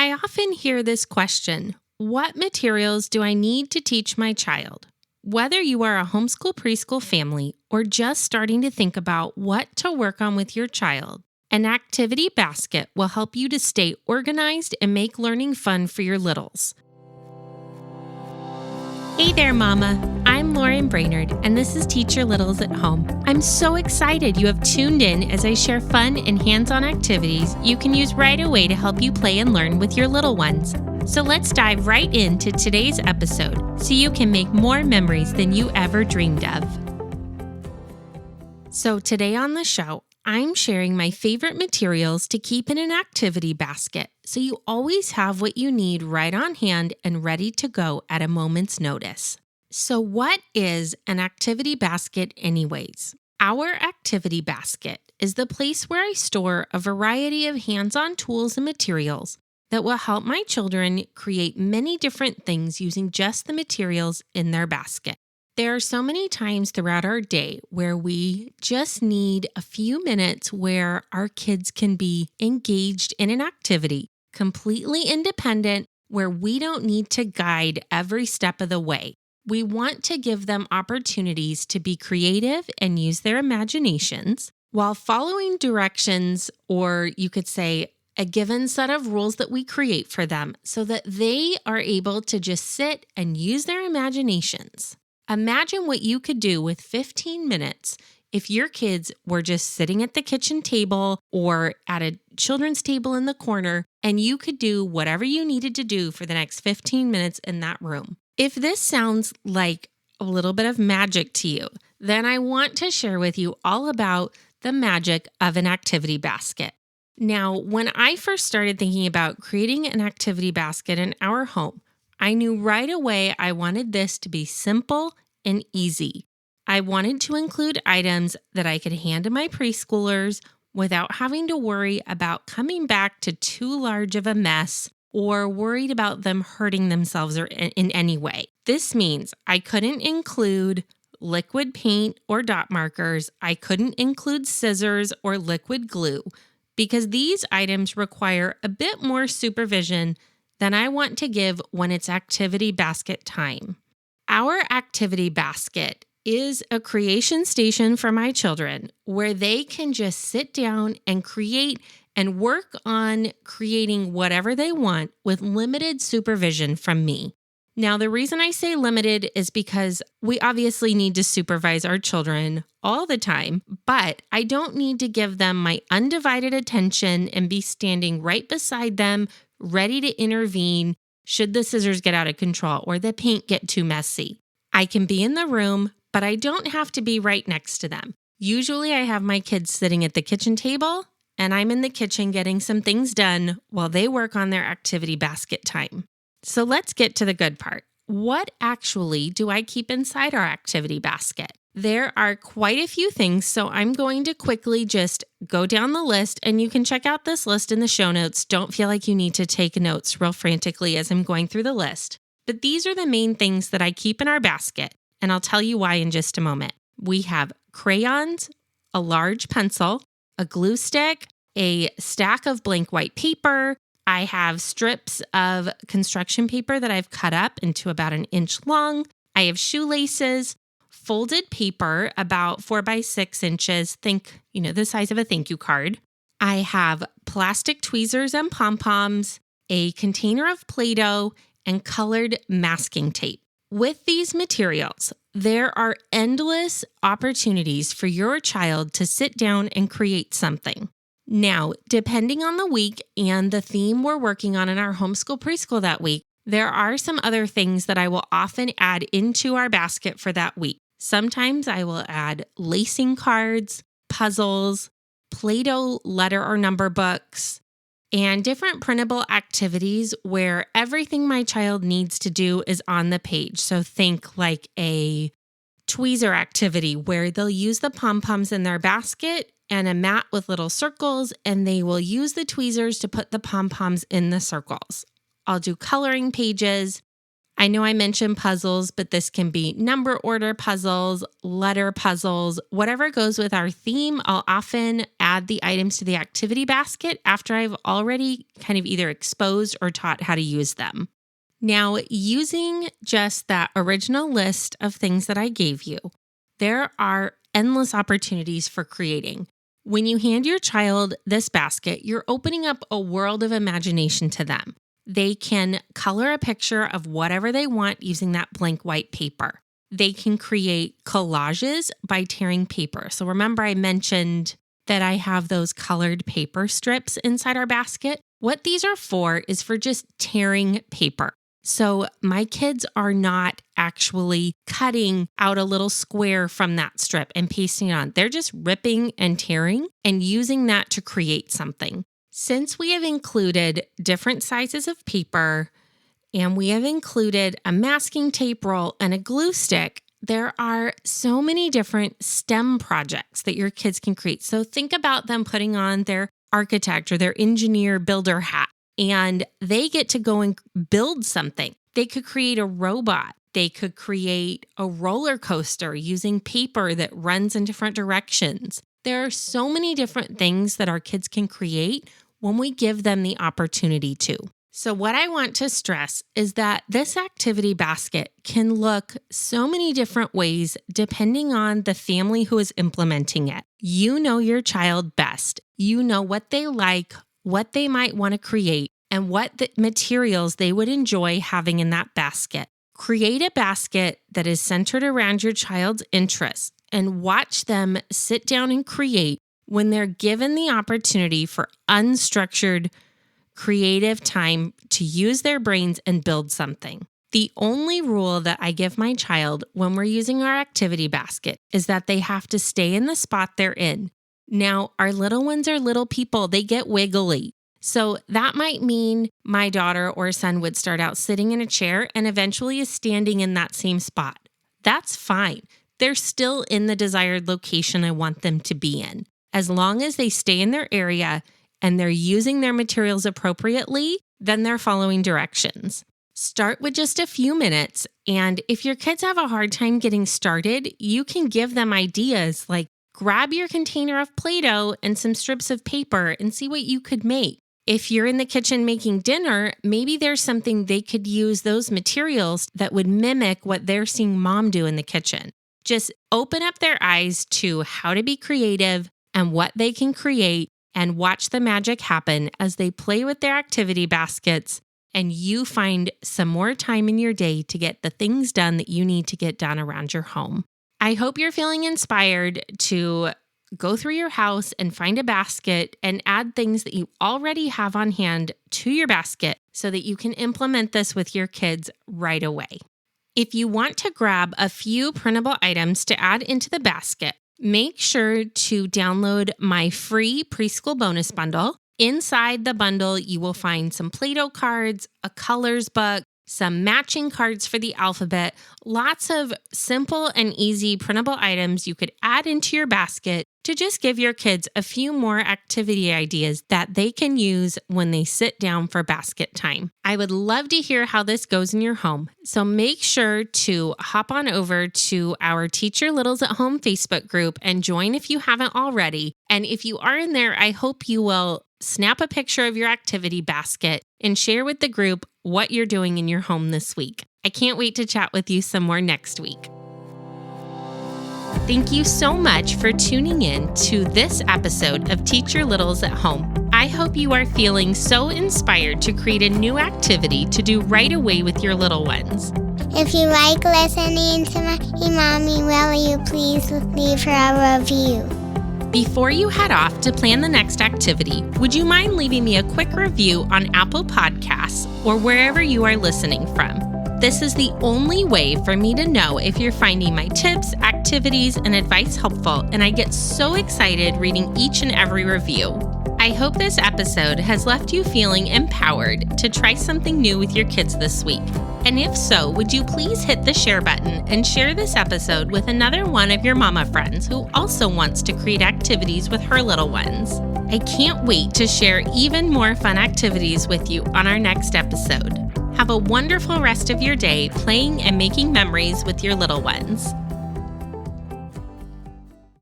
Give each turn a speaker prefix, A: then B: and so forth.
A: I often hear this question: what materials do I need to teach my child? Whether you are a homeschool preschool family or just starting to think about what to work on with your child, an activity basket will help you to stay organized and make learning fun for your littles. Hey there, Mama. I'm Lauren Brainerd, and this is Teach Your Littles at Home. I'm so excited you have tuned in as I share fun and hands-on activities you can use right away to help you play and learn with your little ones. So let's dive right into today's episode so you can make more memories than you ever dreamed of. So today on the show, I'm sharing my favorite materials to keep in an activity basket so you always have what you need right on hand and ready to go at a moment's notice. So what is an activity basket anyways? Our activity basket is the place where I store a variety of hands-on tools and materials that will help my children create many different things using just the materials in their basket. There are so many times throughout our day where we just need a few minutes where our kids can be engaged in an activity, completely independent, where we don't need to guide every step of the way. We want to give them opportunities to be creative and use their imaginations while following directions, or you could say a given set of rules that we create for them so that they are able to just sit and use their imaginations. Imagine what you could do with 15 minutes if your kids were just sitting at the kitchen table or at a children's table in the corner, and you could do whatever you needed to do for the next 15 minutes in that room. If this sounds like a little bit of magic to you, then I want to share with you all about the magic of an activity basket. Now, when I first started thinking about creating an activity basket in our home, I knew right away I wanted this to be simple and easy. I wanted to include items that I could hand to my preschoolers without having to worry about coming back to too large of a mess or worried about them hurting themselves or in any way. This means I couldn't include liquid paint or dot markers. I couldn't include scissors or liquid glue because these items require a bit more supervision than I want to give when it's activity basket time. Our activity basket is a creation station for my children where they can just sit down and create and work on creating whatever they want with limited supervision from me. Now, the reason I say limited is because we obviously need to supervise our children all the time, but I don't need to give them my undivided attention and be standing right beside them, ready to intervene should the scissors get out of control or the paint get too messy. I can be in the room, but I don't have to be right next to them. Usually I have my kids sitting at the kitchen table and I'm in the kitchen getting some things done while they work on their activity basket time. So let's get to the good part. What actually do I keep inside our activity basket? There are quite a few things, so I'm going to quickly just go down the list, and you can check out this list in the show notes. Don't feel like you need to take notes real frantically as I'm going through the list. But these are the main things that I keep in our basket, and I'll tell you why in just a moment. We have crayons, a large pencil, a glue stick, a stack of blank white paper. I have strips of construction paper that I've cut up into about 1 inch long. I have shoelaces, folded paper about 4 by 6 inches, think, the size of a thank you card. I have plastic tweezers and pompoms, a container of Playdough, and colored masking tape. With these materials, there are endless opportunities for your child to sit down and create something. Now, depending on the week and the theme we're working on in our homeschool preschool that week, there are some other things that I will often add into our basket for that week. Sometimes I will add lacing cards, puzzles, Play-Doh letter or number books, and different printable activities where everything my child needs to do is on the page. So think like a tweezer activity where they'll use the pompoms in their basket and a mat with little circles, and they will use the tweezers to put the pompoms in the circles. I'll do coloring pages. I know I mentioned puzzles, but this can be number order puzzles, letter puzzles, whatever goes with our theme. I'll often add the items to the activity basket after I've already kind of either exposed or taught how to use them. Now, using just that original list of things that I gave you, there are endless opportunities for creating. When you hand your child this basket, you're opening up a world of imagination to them. They can color a picture of whatever they want using that blank white paper. They can create collages by tearing paper. So remember I mentioned that I have those colored paper strips inside our basket. What these are for is for just tearing paper. So my kids are not actually cutting out a little square from that strip and pasting it on. They're just ripping and tearing and using that to create something. Since we have included different sizes of paper and we have included a masking tape roll and a glue stick, there are so many different STEM projects that your kids can create. So think about them putting on their architect or their engineer builder hat, and they get to go and build something. They could create a robot. They could create a roller coaster using paper that runs in different directions. There are so many different things that our kids can create when we give them the opportunity to. So what I want to stress is that this activity basket can look so many different ways depending on the family who is implementing it. You know your child best. You know what they like, what they might want to create, and what the materials they would enjoy having in that basket. Create a basket that is centered around your child's interests and watch them sit down and create when they're given the opportunity for unstructured, creative time to use their brains and build something. The only rule that I give my child when we're using our activity basket is that they have to stay in the spot they're in. Now, our little ones are little people. They get wiggly. So that might mean my daughter or son would start out sitting in a chair and eventually is standing in that same spot. That's fine. They're still in the desired location I want them to be in. As long as they stay in their area and they're using their materials appropriately, then they're following directions. Start with just a few minutes, and if your kids have a hard time getting started, you can give them ideas like grab your container of Play-Doh and some strips of paper and see what you could make. If you're in the kitchen making dinner, maybe there's something they could use those materials that would mimic what they're seeing mom do in the kitchen. Just open up their eyes to how to be creative and what they can create, and watch the magic happen as they play with their activity baskets and you find some more time in your day to get the things done that you need to get done around your home. I hope you're feeling inspired to go through your house and find a basket and add things that you already have on hand to your basket so that you can implement this with your kids right away. If you want to grab a few printable items to add into the basket, make sure to download my free preschool bonus bundle. Inside the bundle, you will find some Play-Doh cards, a colors book, some matching cards for the alphabet, lots of simple and easy printable items you could add into your basket to just give your kids a few more activity ideas that they can use when they sit down for basket time. I would love to hear how this goes in your home, so make sure to hop on over to our Teach Your Littles at Home Facebook group and join if you haven't already. And if you are in there, I hope you will snap a picture of your activity basket and share with the group what you're doing in your home this week. I can't wait to chat with you some more next week. Thank you so much for tuning in to this episode of Teach Your Littles at Home. I hope you are feeling so inspired to create a new activity to do right away with your little ones.
B: If you like listening to my mommy, will you please leave her a review?
A: Before you head off to plan the next activity, would you mind leaving me a quick review on Apple Podcasts or wherever you are listening from? This is the only way for me to know if you're finding my tips, activities, and advice helpful, and I get so excited reading each and every review. I hope this episode has left you feeling empowered to try something new with your kids this week. And if so, would you please hit the share button and share this episode with another one of your mama friends who also wants to create activities with her little ones. I can't wait to share even more fun activities with you on our next episode. Have a wonderful rest of your day playing and making memories with your little ones.